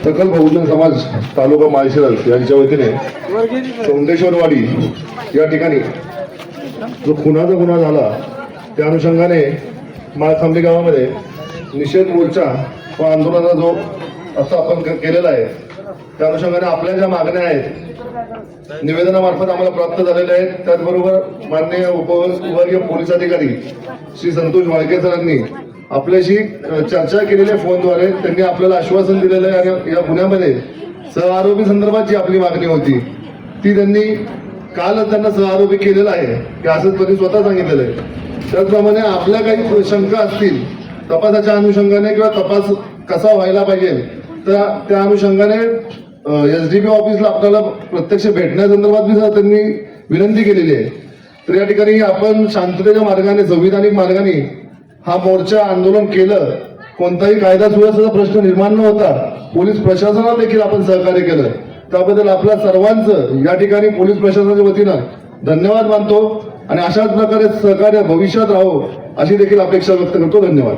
सकल बहुजन समाज तालुका माळशिरस यांच्या वतीने सोंडेश्वरवाडी या ठिकाणी जो खुनाचा गुन्हा झाला त्या अनुषंगाने माळखांबली गावामध्ये निषेध मोर्चा व आंदोलनाचा जो असं आपण केलेला आहे त्या अनुषंगाने आपल्या ज्या मागण्या आहेत निवेदनामार्फत आम्हाला प्राप्त झालेल्या आहेत. त्याचबरोबर माननीय उपविभागीय पोलीस अधिकारी श्री संतोष वाळके सरांनी आपल्याशी चर्चा केलेल्या फोनद्वारे त्यांनी आपल्याला आश्वासन दिलेलं आहे आणि या गुन्ह्यामध्ये सहआरोपी संदर्भात जी आपली मागणी होती ती त्यांनी कालच त्यांना सहआरोपी केलेला आहे की असंच त्यांनी स्वतः सांगितलेलं आहे. त्याचप्रमाणे आपल्या काही शंका असतील तपासाच्या अनुषंगाने किंवा तपास कसा व्हायला पाहिजे तर त्या अनुषंगाने SDPO ऑफिसला आपल्याला प्रत्यक्ष भेटण्यासंदर्भात बी त्यांनी विनंती केलेली आहे. तर या ठिकाणी आपण शांततेच्या मार्गाने संविधानिक मार्गाने हा मोर्चा आंदोलन केलं. कोणताही कायदा सुव्यवस्थेचा प्रश्न निर्माण न होता पोलीस प्रशासनाला देखील आपण सहकार्य केलं. त्याबद्दल आपल्या सर्वांचं या ठिकाणी पोलीस प्रशासनाच्या वतीनं धन्यवाद मानतो आणि अशाच प्रकारे सहकार्य भविष्यात राहो अशी देखील अपेक्षा व्यक्त करतो. धन्यवाद.